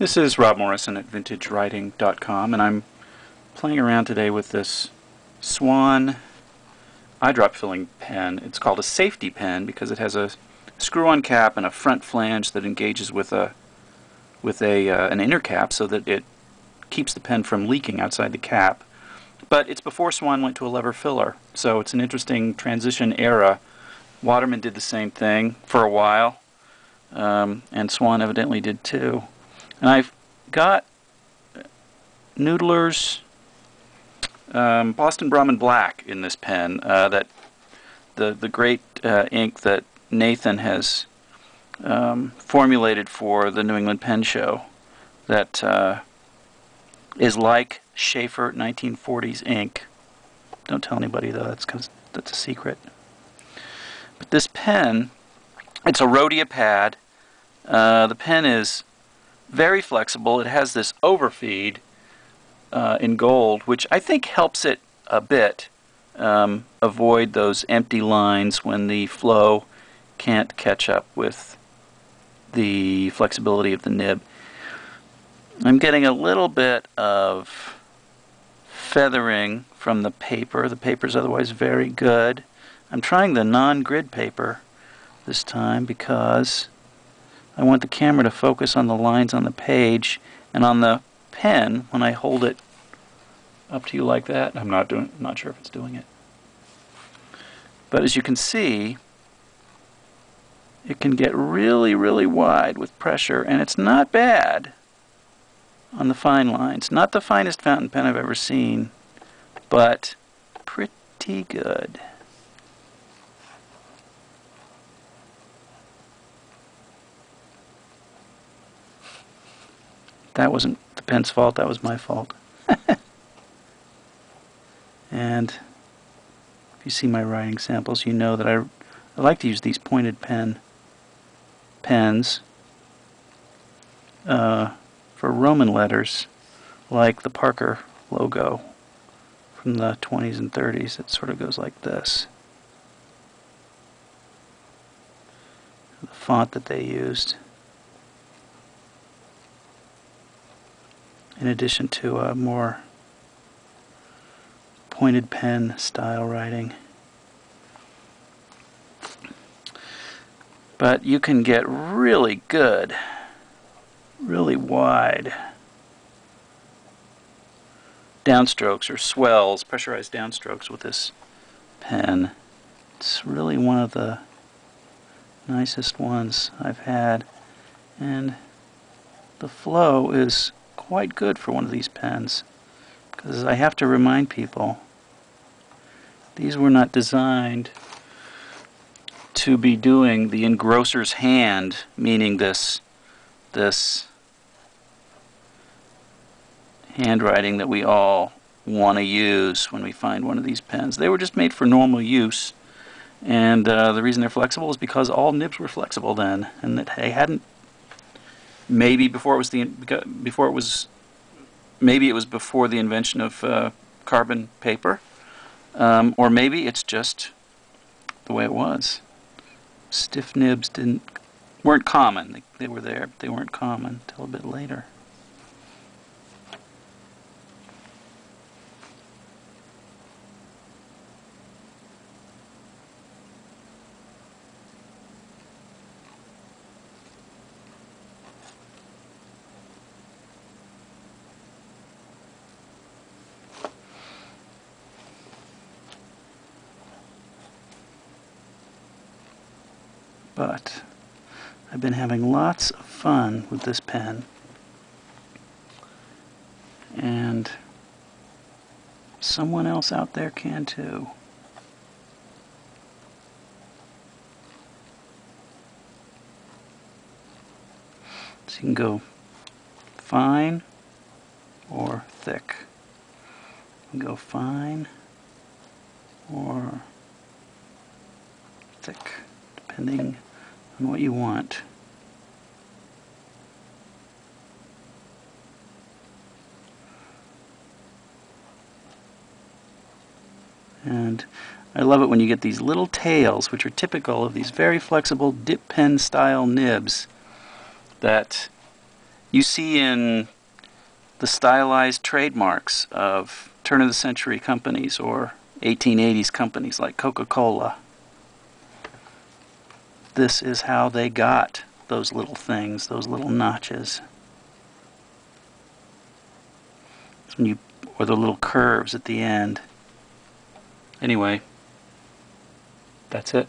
This is Rob Morrison at VintageWriting.com, and I'm playing around today with this Swan eyedrop filling pen. It's called a safety pen because it has a screw-on cap and a front flange that engages with an inner cap so that it keeps the pen from leaking outside the cap. But it's before Swan went to a lever filler, so it's an interesting transition era. Waterman did the same thing for a while, and Swan evidently did too. And I've got Noodler's Boston Brahmin Black in this pen, that the great ink that Nathan has formulated for the New England Pen Show, that is like Schaefer 1940s ink. Don't tell anybody though, that's a secret. But this pen, it's a rhodia pad. The pen is very flexible. It has this overfeed in gold, which I think helps it a bit avoid those empty lines when the flow can't catch up with the flexibility of the nib. I'm getting a little bit of feathering from the paper. The paper's otherwise very good. I'm trying the non-grid paper this time because I want the camera to focus on the lines on the page, and on the pen, when I hold it up to you like that, I'm not sure if it's doing it. But as you can see, it can get really, really wide with pressure, and it's not bad on the fine lines. Not the finest fountain pen I've ever seen, but pretty good. That wasn't the pen's fault, that was my fault. And if you see my writing samples, you know that I like to use these pointed pens for Roman letters, like the Parker logo from the 20s and 30s. It sort of goes like this. The font that they used, in addition to a more pointed pen style writing. But you can get really good, really wide downstrokes or swells, pressurized downstrokes with this pen. It's really one of the nicest ones I've had, and the flow is quite good for one of these pens, because I have to remind people, these were not designed to be doing the engrosser's hand, meaning this handwriting that we all want to use when we find one of these pens. They were just made for normal use, and the reason they're flexible is because all nibs were flexible then, and that they hadn't. Maybe it was before the invention of carbon paper, or maybe it's just the way it was. Stiff nibs weren't common. They were there, but they weren't common until a bit later. But I've been having lots of fun with this pen, and someone else out there can too. So you can go fine or thick. You can go fine or thick, depending on what you want. And I love it when you get these little tails, which are typical of these very flexible dip pen style nibs, that you see in the stylized trademarks of turn-of-the-century companies or 1880s companies like Coca-Cola. This is how they got those little things, those little notches. Or the little curves at the end. Anyway, that's it.